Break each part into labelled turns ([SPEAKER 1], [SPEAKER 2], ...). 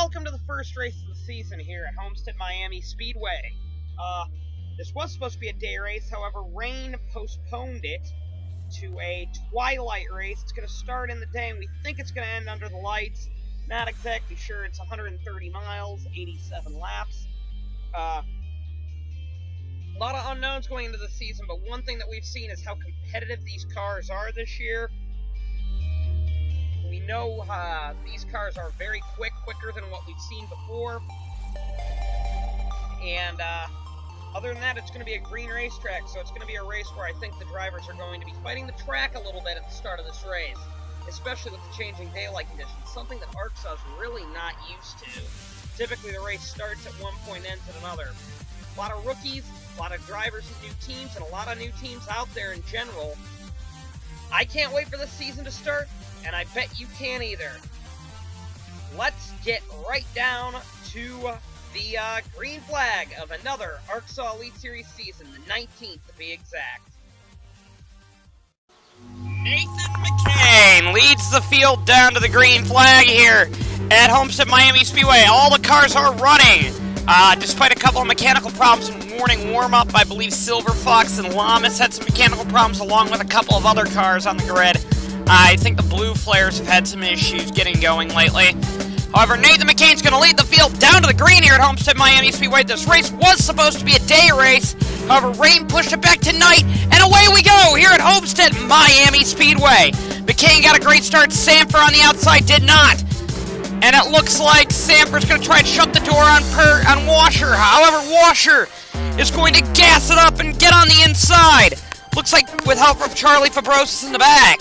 [SPEAKER 1] welcome to the first race of the season here at Homestead, Miami Speedway. This was supposed to be a day race, however, rain postponed it to a twilight race. It's going to start in the day, and we think it's going to end under the lights. Not exactly sure. It's 130 miles, 87 laps. A lot of unknowns going into the season, but one thing that we've seen is how competitive these cars are this year. We know these cars are very quicker than what we've seen before. And other than that, it's going to be a green racetrack, so it's going to be a race where I think the drivers are going to be fighting the track a little bit at the start of this race, especially with the changing daylight conditions, something that ARCSOA is really not used to. Typically, the race starts at one point and ends at another. A lot of rookies, a lot of drivers and new teams, and a lot of new teams out there in general. I can't wait for this season to start, and I bet you can't either. Let's get right down to the green flag of another ARCSOA Elite Series season, the 19th to be exact. Nathan McCain leads the field down to the green flag here at Homestead Miami Speedway. All the cars are running. Despite a couple of mechanical problems in morning warm-up, I believe Silver Fox and Llamas had some mechanical problems along with a couple of other cars on the grid. I think the Blue Flares have had some issues getting going lately. However, Nathan McCain's going to lead the field down to the green here at Homestead Miami Speedway. This race was supposed to be a day race. However, rain pushed it back to night, and away we go here at Homestead Miami Speedway. McCain got a great start. Sanford on the outside did not. And it looks like Sanford's going to try and shut the door on Washer. However, Washer is going to gas it up and get on the inside. Looks like with help from Charlie Fabrosis in the back.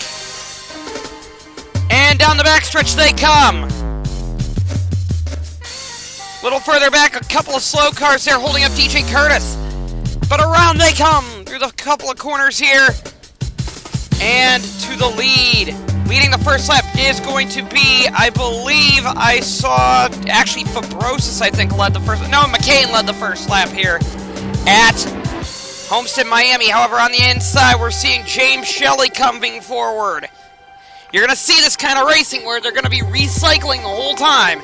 [SPEAKER 1] And down the backstretch they come. A little further back, a couple of slow cars there holding up DJ Curtis. But around they come through the couple of corners here. And to the lead. Leading the first lap is going to be, I believe I saw, actually Fabrosis I think led the first, no, McCain led the first lap here at Homestead Miami. However, on the inside we're seeing James Shelley coming forward. You're going to see this kind of racing where they're going to be recycling the whole time.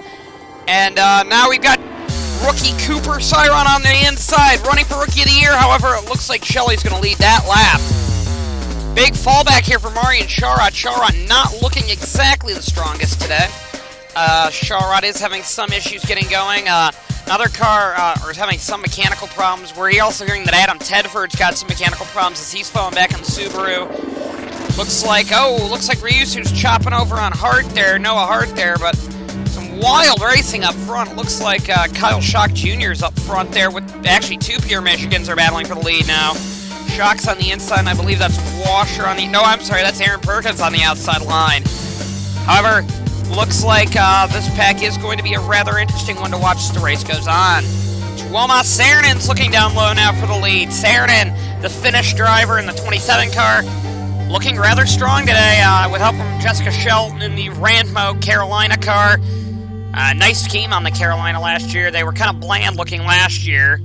[SPEAKER 1] And now we've got rookie Cooper Cyron on the inside, running for Rookie of the Year. However, it looks like Shelley's going to lead that lap. Big fallback here for Marian Sharrod. Sharrod not looking exactly the strongest today. Sharrod is having some issues getting going. Another car is having some mechanical problems. We're also hearing that Adam Tedford's got some mechanical problems as he's falling back on the Subaru. Looks like Ryusu's chopping over on Hart there, Noah Hart there, but some wild racing up front. It looks like Kyle Schock Jr. is up front there with actually two Pure Michigans are battling for the lead now. Schock's on the inside, and I believe that's Washer on the... No, I'm sorry, that's Aaron Perkins on the outside line. However, looks like this pack is going to be a rather interesting one to watch as the race goes on. Tuomas Saarinen's looking down low now for the lead. Saarinen, the Finnish driver in the 27 car, looking rather strong today with help from Jessica Shelton in the Randmo Carolina car. Nice scheme on the Carolina last year. They were kind of bland looking last year.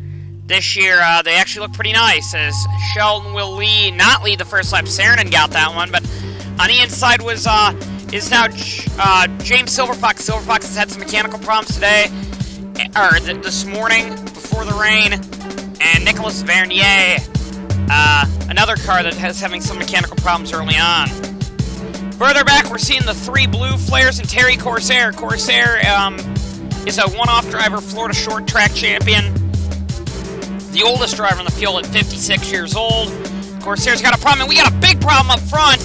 [SPEAKER 1] This year, they actually look pretty nice, as Shelton will not lead the first lap. Saarinen got that one, but on the inside is now James Silverfox. Silverfox has had some mechanical problems today, or this morning, before the rain, and Nicholas Vernier, another car that is having some mechanical problems early on. Further back, we're seeing the three Blue Flares and Terry Corsair. Corsair is a one-off driver, Florida short track champion. The oldest driver in the field at 56 years old. Corsair's got a problem, and we got a big problem up front.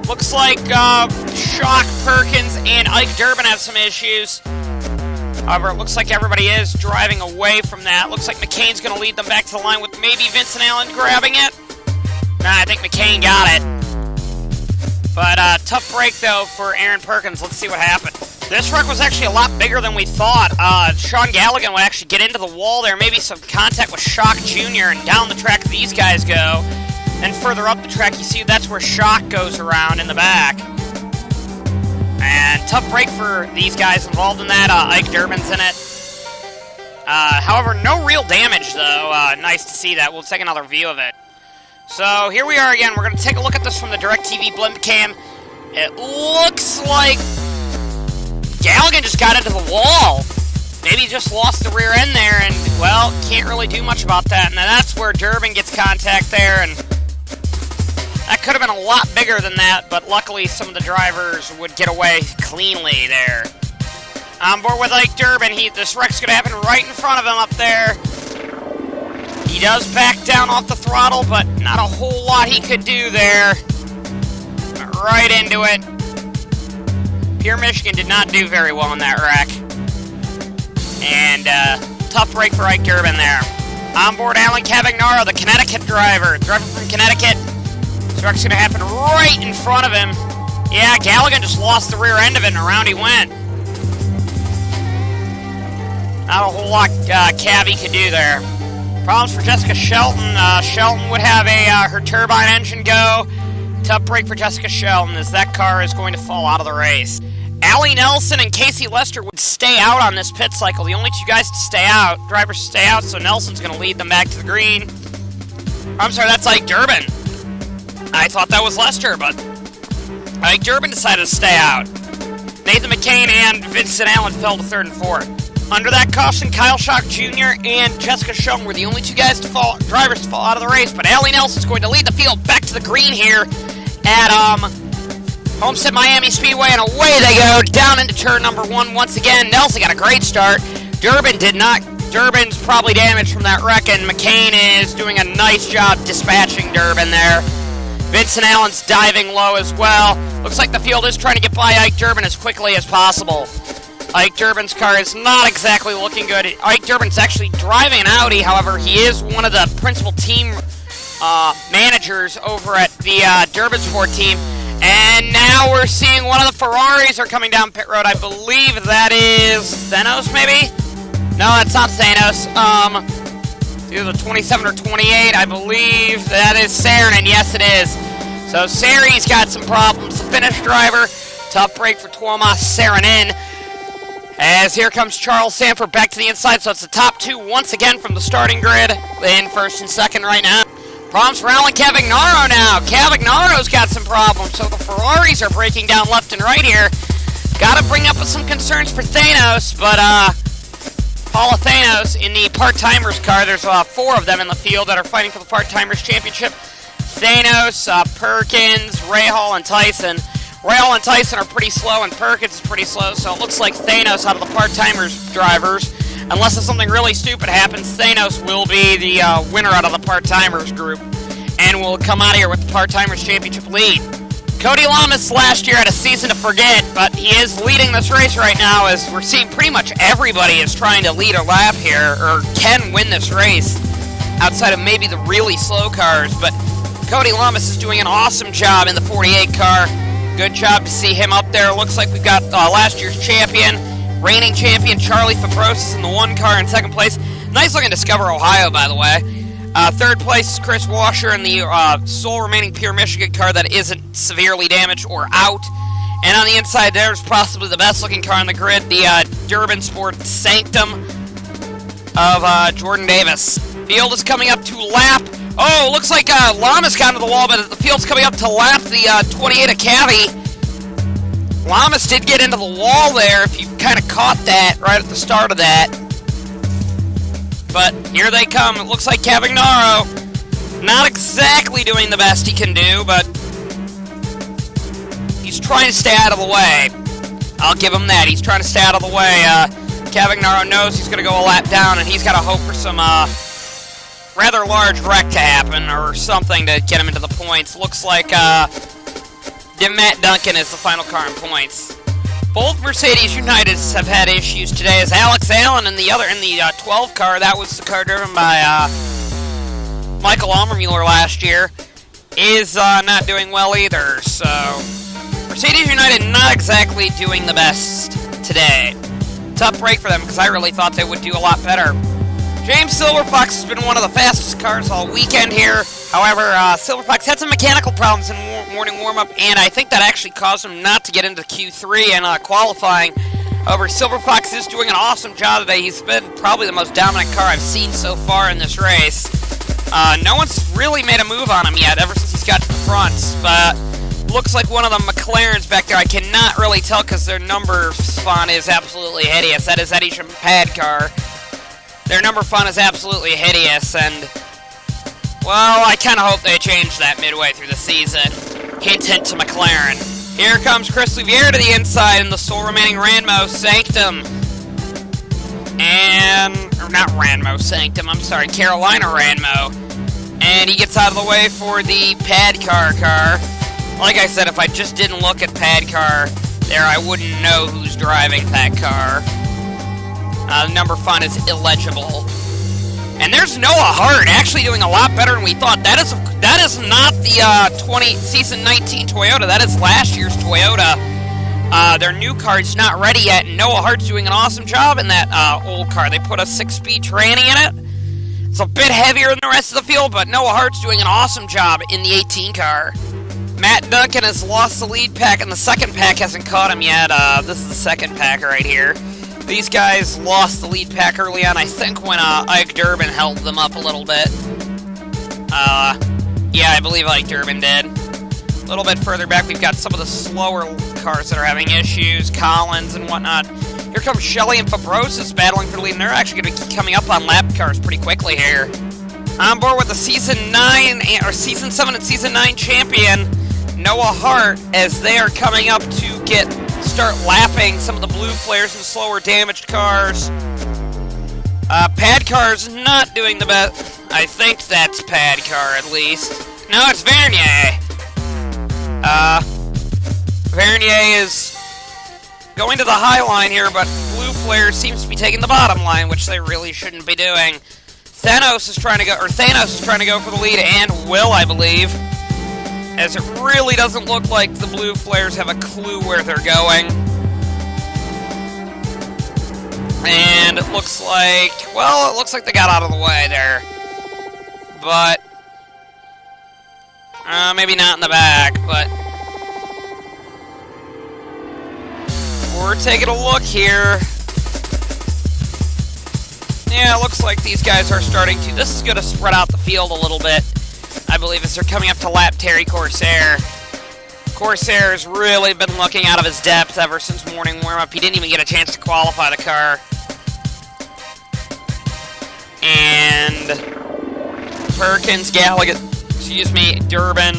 [SPEAKER 1] Looks like Schock, Perkins, and Ike Durbin have some issues. However, it looks like everybody is driving away from that. Looks like McCain's going to lead them back to the line with maybe Vincent Allen grabbing it. Nah, I think McCain got it. But tough break, though, for Aaron Perkins. Let's see what happened. This wreck was actually a lot bigger than we thought. Sean Galligan would actually get into the wall there. Maybe some contact with Schock Jr. and down the track these guys go. And further up the track, you see that's where Schock goes around in the back. And tough break for these guys involved in that. Ike Durbin's in it. However, no real damage, though. Nice to see that. We'll take another view of it. So here we are again. We're going to take a look at this from the DirecTV blimp cam. It looks like Galligan just got into the wall. Maybe he just lost the rear end there, and, well, can't really do much about that. And then that's where Durbin gets contact there, and that could have been a lot bigger than that, but luckily some of the drivers would get away cleanly there. On board with Ike Durbin, this wreck's going to happen right in front of him up there. He does back down off the throttle, but not a whole lot he could do there. Went right into it. Pure Michigan did not do very well in that wreck. And tough break for Ike Durbin there. On board Alan Cavagnaro, the Connecticut driver from Connecticut. This wreck's going to happen right in front of him. Yeah, Galligan just lost the rear end of it, and around he went. Not a whole lot Cavi could do there. Problems for Jessica Shelton. Shelton would have her turbine engine go. Tough break for Jessica Shelton as that car is going to fall out of the race. Allie Nelson and Casey Lester would stay out on this pit cycle. The only two guys to stay out, drivers to stay out, so Nelson's going to lead them back to the green. I'm sorry, that's Ike Durbin. I thought that was Lester, but Ike Durbin decided to stay out. Nathan McCain and Vincent Allen fell to third and fourth. Under that caution, Kyle Schock Jr. and Jessica Shelton were the only two guys drivers to fall out of the race, but Allie Nelson's going to lead the field back to the green here at Homestead Miami Speedway, and away they go down into turn number one once again. Nelson got a great start. Durbin did not. Durbin's probably damaged from that wreck, and McCain is doing a nice job dispatching Durbin there. Vincent Allen's diving low as well. Looks like the field is trying to get by Ike Durbin as quickly as possible. Ike Durbin's car is not exactly looking good. Ike Durbin's actually driving an Audi, however, he is one of the principal team managers over at the Durbin Sport team. And now we're seeing one of the Ferraris are coming down pit road. I believe that is Thanos, maybe? No, that's not Thanos. Either 27 or 28. I believe that is Saarinen. Yes, it is. So Sari's got some problems. The Finnish driver. Tough break for Tuomas Saarinen. As here comes Charles Sanford back to the inside. So it's the top two once again from the starting grid. In first and second right now. Problems for Alan Cavagnaro now. Cavagnaro's got some problems, so the Ferraris are breaking down left and right here. Got to bring up some concerns for Thanos, but Paula Thanos in the part-timers car. There's four of them in the field that are fighting for the part-timers championship. Thanos, Perkins, Rahal, and Tyson. Rahal and Tyson are pretty slow, and Perkins is pretty slow, so it looks like Thanos out of the part-timers drivers. Unless something really stupid happens, Thanos will be the winner out of the part-timers group and will come out of here with the part-timers championship lead. Cody Lamas last year had a season to forget, but he is leading this race right now as we're seeing pretty much everybody is trying to lead a lap here or can win this race outside of maybe the really slow cars. But Cody Lamas is doing an awesome job in the 48 car. Good job to see him up there. Looks like we've got last year's champion, reigning champion Charlie Fabrosis in the one car in second place. Nice looking Discover Ohio, by the way. Third place is Chris Washer in the sole remaining Pure Michigan car that isn't severely damaged or out. And on the inside, there's possibly the best looking car on the grid, the Durbin Sport Sanctum of Jordan Davis. Field is coming up to lap. Oh, looks like Lamas got into the wall, but the field's coming up to lap the 28 of Cavi. Lamas did get into the wall there, if you kind of caught that right at the start of that. But here they come. It looks like Cavagnaro not exactly doing the best he can do, but he's trying to stay out of the way. I'll give him that. He's trying to stay out of the way. Cavagnaro knows he's going to go a lap down, and he's got to hope for some rather large wreck to happen or something to get him into the points. Looks like Matt Duncan is the final car in points. Both Mercedes Uniteds have had issues today, as Alex Allen in the 12 car, that was the car driven by Michael Almermuller last year, is not doing well either. So Mercedes United not exactly doing the best today. Tough break for them because I really thought they would do a lot better. James Silverfox has been one of the fastest cars all weekend here. However, Silverfox had some mechanical problems in morning warm-up, and I think that actually caused him not to get into Q3 and qualifying. However, Silverfox is doing an awesome job today. He's been probably the most dominant car I've seen so far in this race. No one's really made a move on him yet ever since he's got to the front, but looks like one of the McLarens back there. I cannot really tell because their numbers font is absolutely hideous. That is Eddie Pad car. Their number font is absolutely hideous, and, well, I kind of hope they change that midway through the season. Hint, hint to McLaren. Here comes Chris Louviere to the inside in the sole remaining Ranmo Sanctum. Or not Ranmo Sanctum, I'm sorry, Carolina Ranmo. And he gets out of the way for the Pad car. Like I said, if I just didn't look at Pad car there, I wouldn't know who's driving that car. The number font is illegible. And there's Noah Hart actually doing a lot better than we thought. That is not the season 19 Toyota. That is last year's Toyota. Their new car's not ready yet, and Noah Hart's doing an awesome job in that old car. They put a 6-speed tranny in it. It's a bit heavier than the rest of the field, but Noah Hart's doing an awesome job in the 18 car. Matt Duncan has lost the lead pack, and the second pack hasn't caught him yet. This is the second pack right here. These guys lost the lead pack early on, I think, when Ike Durbin held them up a little bit. Yeah, I believe Ike Durbin did. A little bit further back, we've got some of the slower cars that are having issues, Collins and whatnot. Here comes Shelley and Fabrosis battling for the lead, and they're actually going to be coming up on lap cars pretty quickly here. On board with the Season 7 and Season 9 champion, Noah Hart, as they are coming up to start lapping some of the blue flares and slower damaged cars. Pad car's not doing the best. I think that's Pad car, at least. No, it's Vernier. Vernier is going to the high line here, but blue flare seems to be taking the bottom line, which they really shouldn't be doing. Thanos is trying to go for the lead, and will, I believe, as it really doesn't look like the blue flares have a clue where they're going. And it looks like, well, it looks like they got out of the way there. But, maybe not in the back, but we're taking a look here. Yeah, it looks like these guys are starting to, this is going to spread out the field a little bit, I believe, as they're coming up to lap Terry Corsair. Corsair has really been looking out of his depth ever since morning warm-up. He didn't even get a chance to qualify the car. And Perkins, Gallagher, Durbin,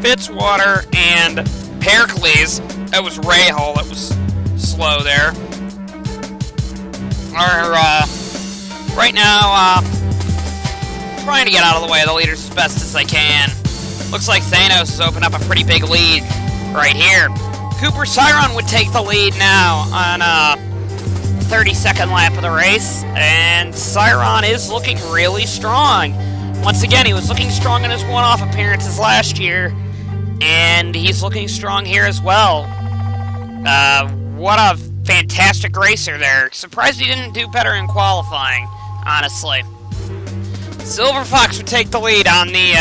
[SPEAKER 1] Fitzwater, and Pericles. That was Rahal that was slow there. Right now, trying to get out of the way of the leaders as best as they can. Looks like Thanos has opened up a pretty big lead right here. Cooper Cyron would take the lead now on 32nd lap of the race, and Cyron is looking really strong. Once again, he was looking strong in his one-off appearances last year, and he's looking strong here as well. What a fantastic racer there. Surprised he didn't do better in qualifying, honestly. Silver Fox would take the lead on the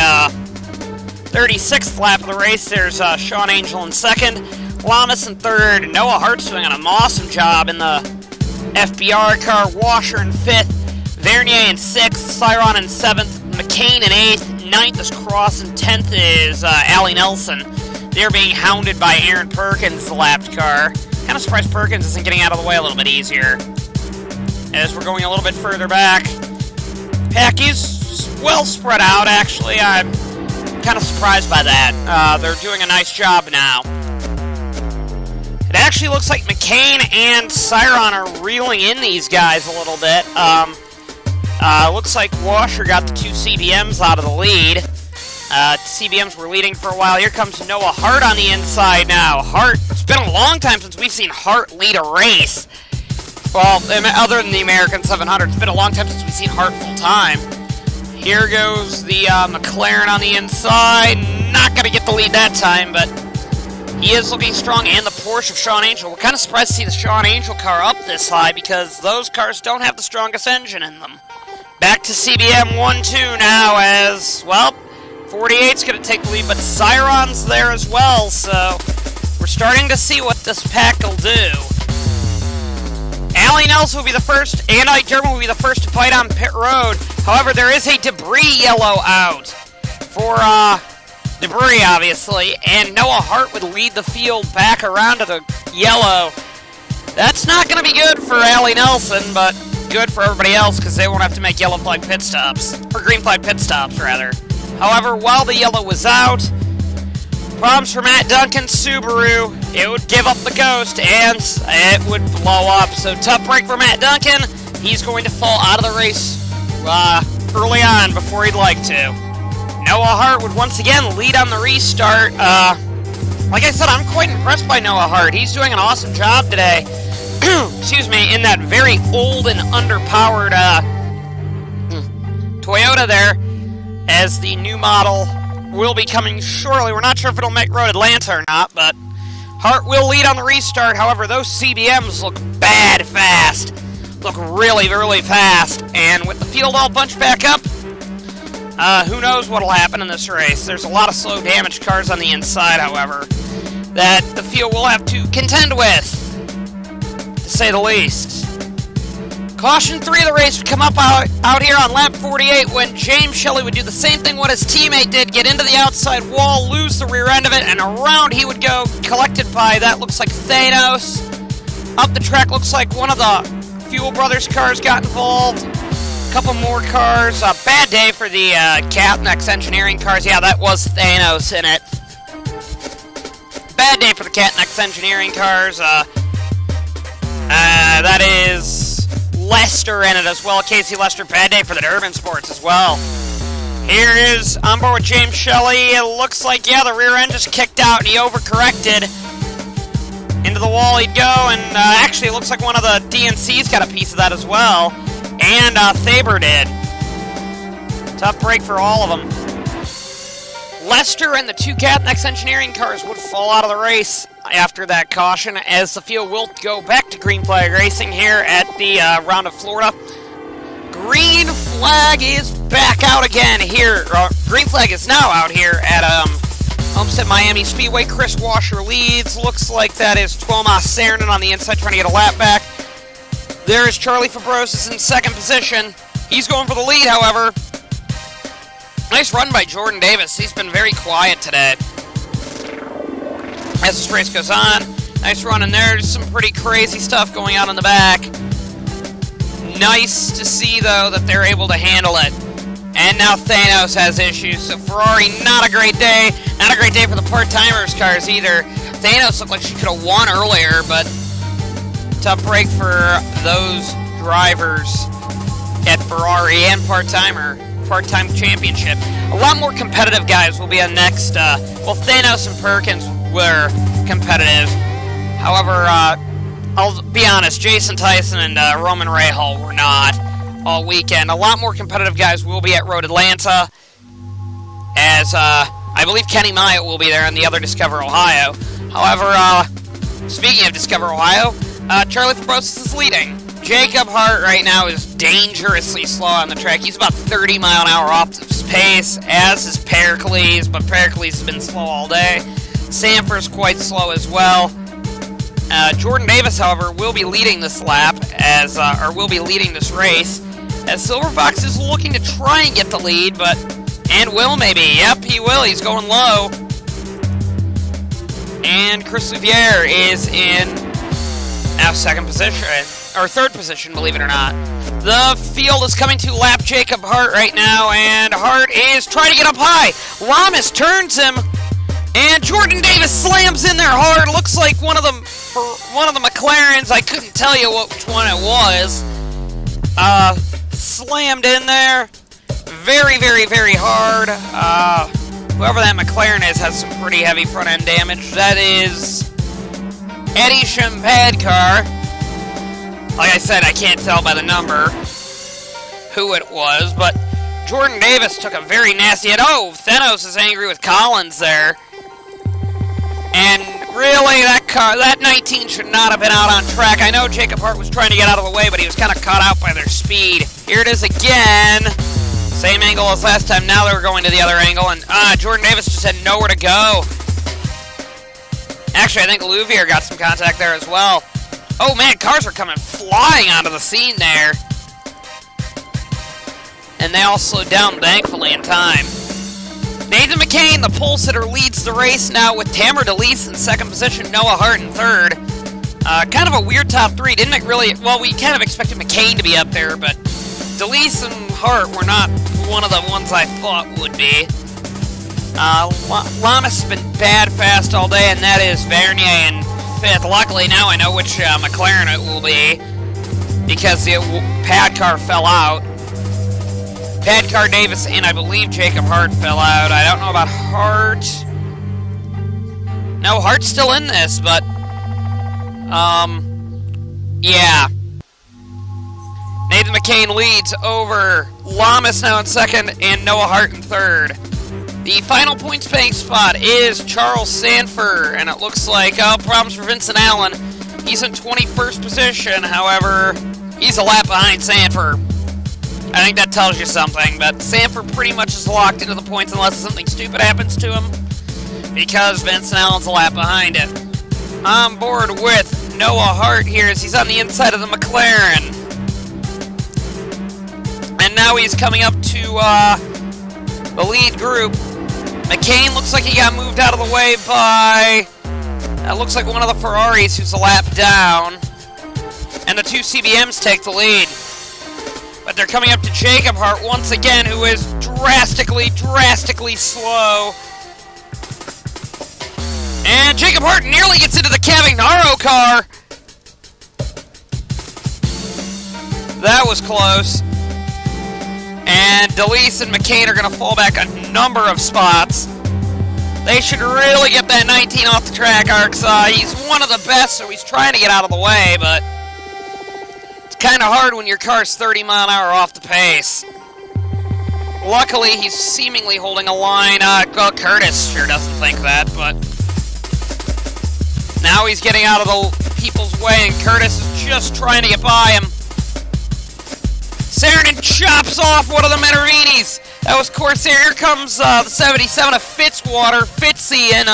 [SPEAKER 1] 36th lap of the race. There's Sean Angel in second, Lamas in third, Noah Hart's doing an awesome job in the FBR car, Washer in fifth, Vernier in sixth, Cyron in seventh, McCain in eighth, ninth is Cross, and 10th is Allie Nelson. They're being hounded by Aaron Perkins, the lapped car. Kind of surprised Perkins isn't getting out of the way a little bit easier. As we're going a little bit further back, pack is well spread out, actually. I'm kind of surprised by that. They're doing a nice job now. It actually looks like McCain and Cyron are reeling in these guys a little bit. Looks like Washer got the two CBMs out of the lead. CBMs were leading for a while. Here comes Noah Hart on the inside now. Hart, it's been a long time since we've seen Hart lead a race. Well, other than the American 700, it's been a long time since we've seen Hart full-time. Here goes the McLaren on the inside. Not going to get the lead that time, but he is looking strong. And the Porsche of Sean Angel. We're kind of surprised to see the Sean Angel car up this high because those cars don't have the strongest engine in them. Back to CBM 1-2 now as, well, 48's going to take the lead, but Cyron's there as well, so we're starting to see what this pack will do. Allie Nelson will be the first, and Ike Durbin will be the first to fight on pit road. However, there is a debris yellow out for debris, obviously, and Noah Hart would lead the field back around to the yellow. That's not going to be good for Allie Nelson, but good for everybody else because they won't have to make yellow flag pit stops. Or green flag pit stops, rather. However, while the yellow was out, problems for Matt Duncan's Subaru. It would give up the ghost and it would blow up. So tough break for Matt Duncan. He's going to fall out of the race early on before he'd like to. Noah Hart would once again lead on the restart. Like I said, I'm quite impressed by Noah Hart. He's doing an awesome job today. Excuse me, in that very old and underpowered Toyota there, as the new model will be coming shortly. We're not sure if it'll make Road Atlanta or not, but Hart will lead on the restart. However, those CBMs look bad fast. Look really, really fast. And with the field all bunched back up, who knows what'll happen in this race. There's a lot of slow damage cars on the inside, however, that the field will have to contend with, to say the least. Caution 3 of the race would come up out here on lap 48 when James Shelley would do the same thing what his teammate did, get into the outside wall, lose the rear end of it, and around he would go, collected by, that looks like Thanos. Up the track looks like one of the Fuel Brothers cars got involved. A couple more cars. Bad day for the Catnex Engineering cars. Yeah, that was Thanos in it. Bad day for the Catnex Engineering cars. That is Lester in it as well. Casey Lester, bad day for the Durban Sports as well. Here is on board with James Shelley. It looks like, yeah, the rear end just kicked out and he overcorrected. Into the wall he'd go, and actually it looks like one of the DNCs got a piece of that as well. And Thaber did. Tough break for all of them. Lester and the two Catnex Engineering cars would fall out of the race after that caution, as the field will go back to green flag racing here at the round of Florida. Green flag is back out again here. Green flag is now out here at Homestead Miami Speedway. Chris Washer leads. Looks like that is Tomas Sarnan on the inside trying to get a lap back. There is Charlie Fabrosis in second position. He's going for the lead, however. Nice run by Jordan Davis. He's been very quiet today. As this race goes on, nice run in there. There's some pretty crazy stuff going on in the back. Nice to see, though, that they're able to handle it. And now Thanos has issues, so Ferrari, not a great day. Not a great day for the part-timers cars either. Thanos looked like she could have won earlier, but tough break for those drivers at Ferrari and part-time championship. A lot more competitive guys will be on next. Well, Thanos and Perkins were competitive. However, I'll be honest, Jason Tyson and Roman Rahal were not all weekend. A lot more competitive guys will be at Road Atlanta, as I believe Kenny Myatt will be there and the other Discover Ohio. However, speaking of Discover Ohio, Charlie Fabrosis is leading. Jacob Hart right now is dangerously slow on the track. He's about 30 mile an hour off his pace, as is Pericles, but Pericles has been slow all day. Sanford's quite slow as well. Jordan Davis, however, will be leading this lap, or will be leading this race, as Silver Fox is looking to try and get the lead, and will maybe. Yep, he will. He's going low. And Chris Louviere is in second position, or third position, believe it or not. The field is coming to lap Jacob Hart right now, and Hart is trying to get up high. Lamas turns him, and Jordan Davis slams in there hard. Looks like one of the McLarens. I couldn't tell you which one it was. Slammed in there. Very, very, very hard. Whoever that McLaren is has some pretty heavy front end damage. That is Eddie Champagne car. Like I said, I can't tell by the number who it was, but Jordan Davis took a very nasty hit. Oh, Thanos is angry with Collins there. And really, that 19 should not have been out on track. I know Jacob Hart was trying to get out of the way, but he was kind of caught out by their speed. Here it is again. Same angle as last time. Now they were going to the other angle, and Jordan Davis just had nowhere to go. Actually, I think Louviere got some contact there as well. Oh man, cars are coming flying onto the scene there. And they all slowed down, thankfully, in time. Nathan McCain, the pole sitter, leads the race now with Tamer DeLeese in second position, Noah Hart in third. Kind of a weird top three. Didn't really... Well, we kind of expected McCain to be up there, but DeLeese and Hart were not one of the ones I thought would be. Lamas has been bad fast all day, and that is Vernier in 5th. Luckily, now I know which McLaren it will be, because the pad car fell out. Pad car Davis and I believe Jacob Hart fell out. I don't know about Hart. No, Hart's still in this, but... yeah. Nathan McCain leads over Lamas now in 2nd, and Noah Hart in 3rd. The final points paying spot is Charles Sanford, and it looks like, problems for Vincent Allen. He's in 21st position, however, he's a lap behind Sanford. I think that tells you something, but Sanford pretty much is locked into the points unless something stupid happens to him, because Vincent Allen's a lap behind it. On board with Noah Hart here as he's on the inside of the McLaren. And now he's coming up to the lead group. McCain looks like he got moved out of the way by, that looks like one of the Ferraris who's a lap down. And the 2 CBMs take the lead. But they're coming up to Jacob Hart once again, who is drastically slow. And Jacob Hart nearly gets into the Cavagnaro car. That was close. And DeLeese and McCain are going to fall back a number of spots. They should really get that 19 off the track, ARCSOA. He's one of the best, so he's trying to get out of the way, but it's kind of hard when your car's 30 mile an hour off the pace. Luckily, he's seemingly holding a line. Well, Curtis sure doesn't think that, but now he's getting out of the people's way, and Curtis is just trying to get by him. Saarinen chops off one of the Menerinis. That was Corsair. Here comes the 77 of Fitzwater. Fitzy in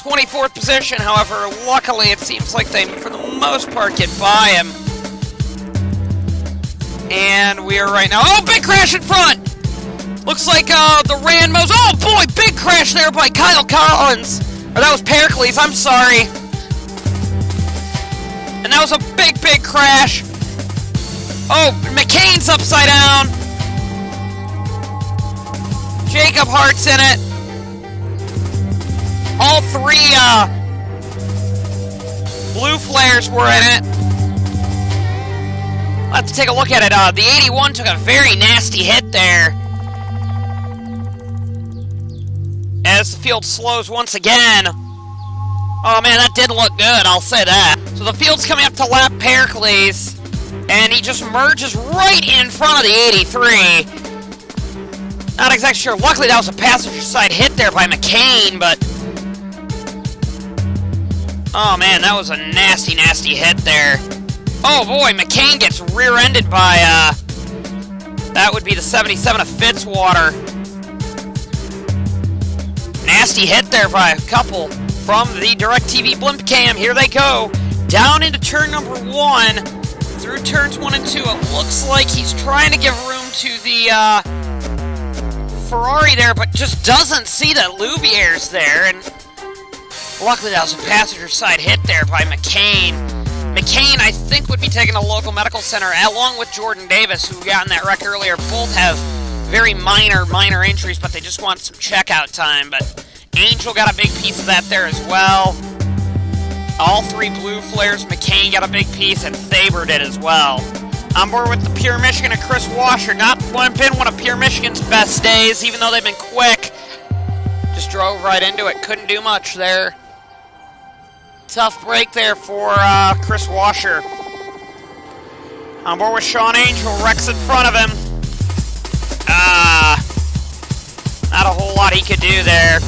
[SPEAKER 1] 24th position. However, luckily it seems like they, for the most part, get by him. And we are right now... Oh, big crash in front! Looks like the Ranmos... Oh, boy, big crash there by Kyle Collins. Or that was Pericles, I'm sorry. And that was a big crash. Oh, McCain's upside down. Jacob Hart's in it. All 3 blue flares were in it. Let's take a look at it. The 81 took a very nasty hit there. As the field slows once again. Oh man, that didn't look good, I'll say that. So the field's coming up to lap Pericles. And he just merges right in front of the 83. Not exactly sure. Luckily, that was a passenger side hit there by McCain, but... Oh, man, that was a nasty hit there. Oh, boy, McCain gets rear-ended by, that would be the 77 of Fitzwater. Nasty hit there by a couple from the DirecTV blimp cam. Here they go. Down into turn number 1. Through turns 1 and 2, it looks like he's trying to give room to the Ferrari there, but just doesn't see that Louviere's there. And luckily, that was a passenger side hit there by McCain. McCain, I think, would be taken to local medical center, along with Jordan Davis, who got in that wreck earlier. Both have very minor injuries, but they just want some checkout time. But Angel got a big piece of that there as well. All 3 blue flares, McCain got a big piece, and Thaber did as well. On board with the Pure Michigan and Chris Washer. Not been one of Pure Michigan's best days, even though they've been quick. Just drove right into it. Couldn't do much there. Tough break there for Chris Washer. On board with Sean Angel. Rex in front of him. Not a whole lot he could do there.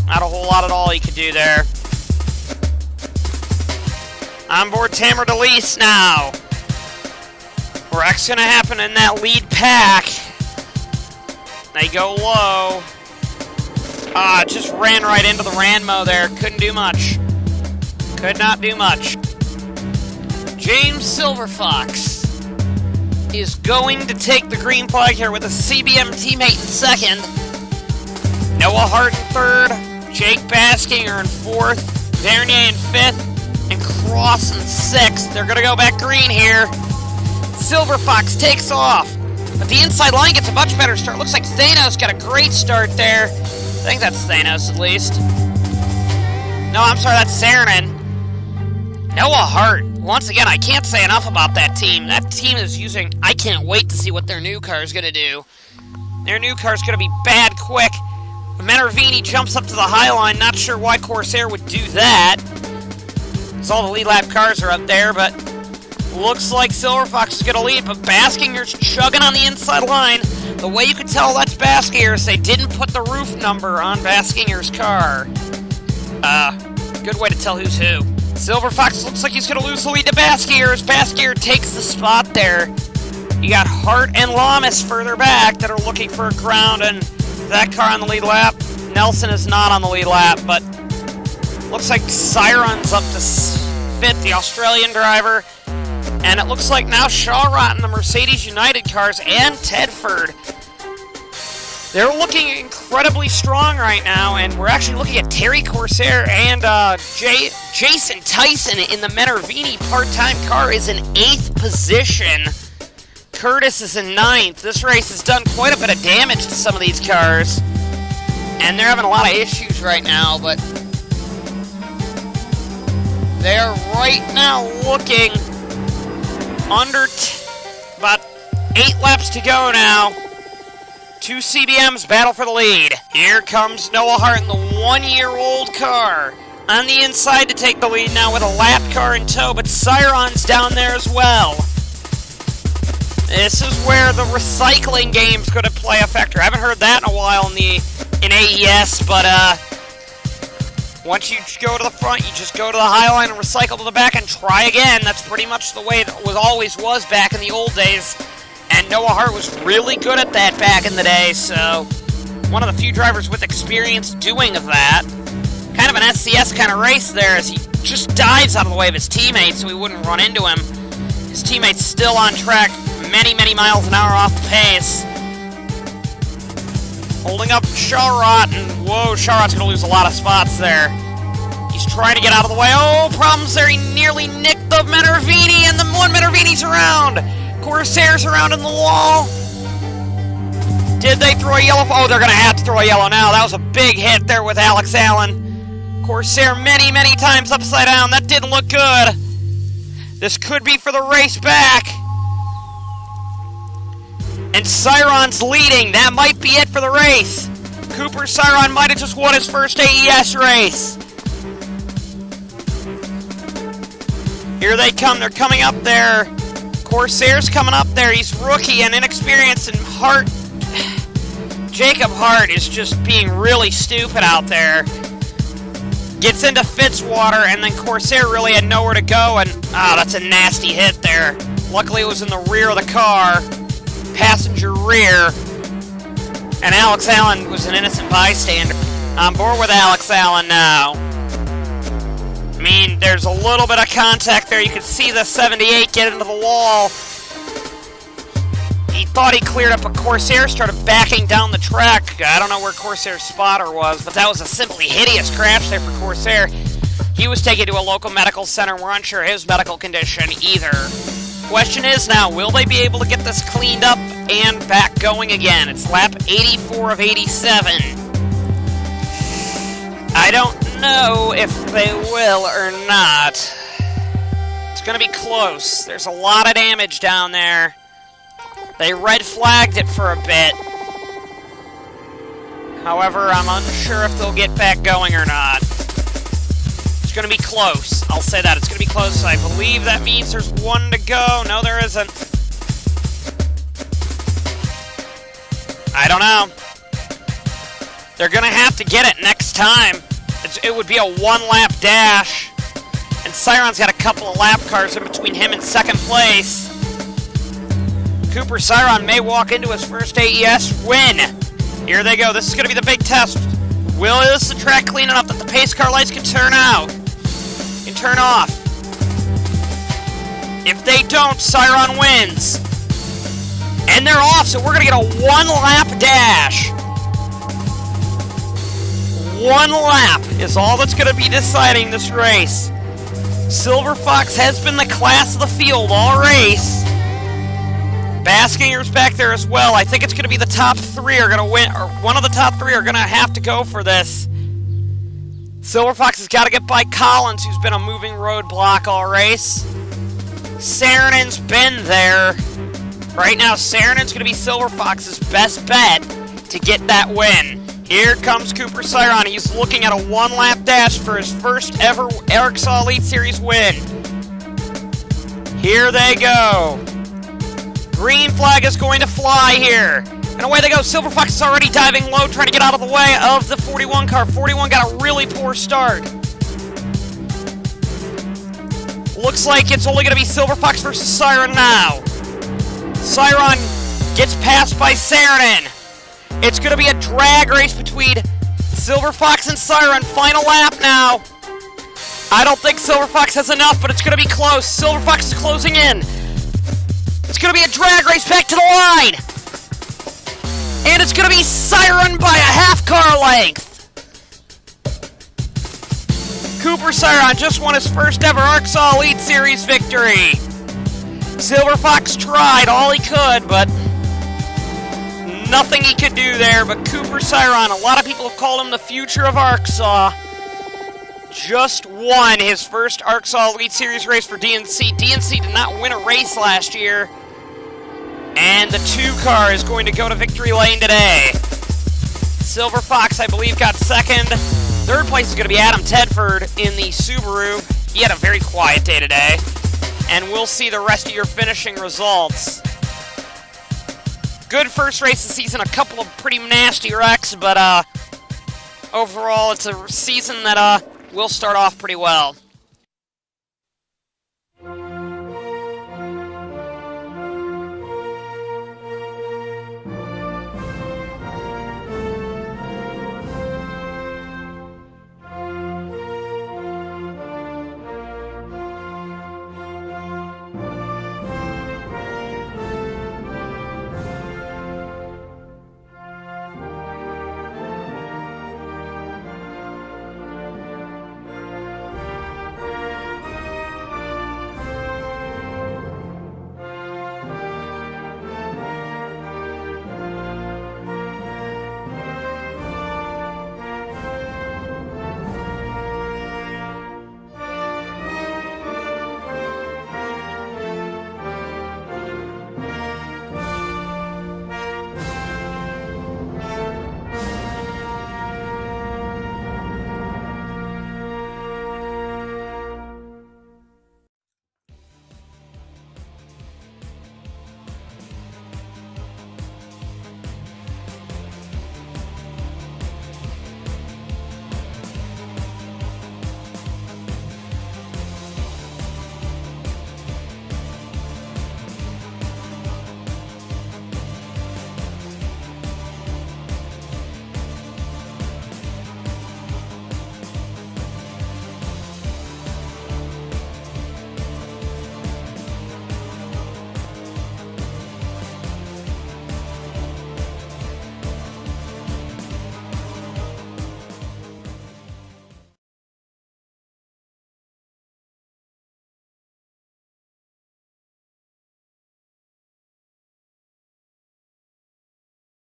[SPEAKER 1] Not a whole lot at all he could do there. On board Tamer DeLeese now. Wreck's going to happen in that lead pack. They go low. Just ran right into the Ranmo there. Couldn't do much. Could not do much. James Silverfox is going to take the green flag here with a CBM teammate in 2nd. Noah Hart in 3rd. Jake Baskinger in 4th. Vernier in 5th, and Cross in 6th. They're going to go back green here. Silver Fox takes off, but the inside line gets a much better start. Looks like Thanos got a great start there. I think that's Thanos at least. No, I'm sorry, that's Saarinen. Noah Hart. Once again, I can't say enough about that team. That team is using... I can't wait to see what their new car is going to do. Their new car is going to be bad quick. Menervini jumps up to the high line. Not sure why Corsair would do that. Because all the lead lap cars are up there, but... looks like Silver Fox is going to lead, but Baskinger's chugging on the inside line. The way you can tell that's Baskinger is they didn't put the roof number on Baskinger's car. Good way to tell who's who. Silver Fox looks like he's going to lose the lead to Baskinger as Baskinger takes the spot there. You got Hart and Lamas further back that are looking for a ground, and that car on the lead lap. Nelson is not on the lead lap, but looks like Siron's up to 5th, the Australian driver. And it looks like now Shawrott in the Mercedes United cars and Tedford. They're looking incredibly strong right now, and we're actually looking at Terry Corsair and Jason Tyson in the Menervini part-time car is in 8th position. Curtis is in 9th. This race has done quite a bit of damage to some of these cars, and they're having a lot of issues right now, but they're right now looking under about 8 laps to go now. 2 CBMs battle for the lead. Here comes Noah Hart in the 1-year-old car on the inside to take the lead now with a lap car in tow, but Siron's down there as well. This is where the recycling game's going to play a factor. I haven't heard that in a while in AES, but once you go to the front, you just go to the high line and recycle to the back and try again. That's pretty much the way it always was back in the old days. And Noah Hart was really good at that back in the day, so one of the few drivers with experience doing that. Kind of an SCS kind of race there as he just dives out of the way of his teammates so he wouldn't run into him. His teammate's still on track, many, many miles an hour off the pace. Holding up Shawrott, and whoa, Shawrott's going to lose a lot of spots there. He's trying to get out of the way. Oh, problems there. He nearly nicked the Menervini, and the one Menervini's around. Corsair's around in the wall. Did they throw a yellow? Oh, they're going to have to throw a yellow now. That was a big hit there with Alex Allen. Corsair many, many times upside down. That didn't look good. This could be for the race back. And Siron's leading. That might be it for the race. Cooper Siron might have just won his first AES race. Here they come. They're coming up there. Corsair's coming up there. He's rookie and inexperienced, and Hart, Jacob Hart is just being really stupid out there. Gets into Fitzwater, and then Corsair really had nowhere to go, and that's a nasty hit there. Luckily it was in the rear of the car, passenger rear, and Alex Allen was an innocent bystander. On board with Alex Allen now. I mean, there's a little bit of contact there. You can see the 78 get into the wall. He thought he cleared up, but Corsair started backing down the track. I don't know where Corsair's spotter was, but that was a simply hideous crash there for Corsair. He was taken to a local medical center. We're unsure his medical condition either. Question is now, will they be able to get this cleaned up and back going again? It's lap 84 of 87. I don't know if they will or not. It's going to be close. There's a lot of damage down there. They red flagged it for a bit. However, I'm unsure if they'll get back going or not. It's going to be close. I'll say that. It's going to be close. I believe that means there's one to go. No, there isn't. I don't know. They're going to have to get it next time. It would be a one-lap dash. And Siron's got a couple of lap cars in between him and second place. Cooper Siron may walk into his first AES win. Here they go. This is going to be the big test. Is the track clean enough that the pace car lights can turn out? Can turn off. If they don't, Siron wins. And they're off, so we're going to get a one-lap dash. One lap is all that's going to be deciding this race. Silver Fox has been the class of the field all race. Baskinger's back there as well. I think it's going to be the top three are going to win, or one of the top three are going to have to go for this. Silver Fox has got to get by Collins, who's been a moving roadblock all race. Saarinen has been there. Right now, Saarinen's going to be Silver Fox's best bet to get that win. Here comes Cooper Siron. He's looking at a one-lap dash for his first ever ARCSOA Elite Series win. Here they go. Green flag is going to fly here. And away they go. Silver Fox is already diving low, trying to get out of the way of the 41 car. 41 got a really poor start. Looks like it's only going to be Silver Fox versus Siren now. Siron gets passed by Saarinen. It's going to be a drag race between Silver Fox and Siren. Final lap now. I don't think Silver Fox has enough, but it's going to be close. Silver Fox is closing in. It's going to be a drag race back to the line. And it's going to be Siren by a half car length. Cooper Siron just won his first ever ARCSOA Elite Series victory. Silver Fox tried all he could, but nothing he could do there. But Cooper Siron, a lot of people have called him the future of ARCSOA, just won his first ARCSOA Elite Series race for DNC. DNC did not win a race last year. And the 2 car is going to go to victory lane today. Silver Fox, I believe, got second. Third place is going to be Adam Tedford in the Subaru. He had a very quiet day today. And we'll see the rest of your finishing results. Good first race of the season. A couple of pretty nasty wrecks, but overall it's a season that will start off pretty well.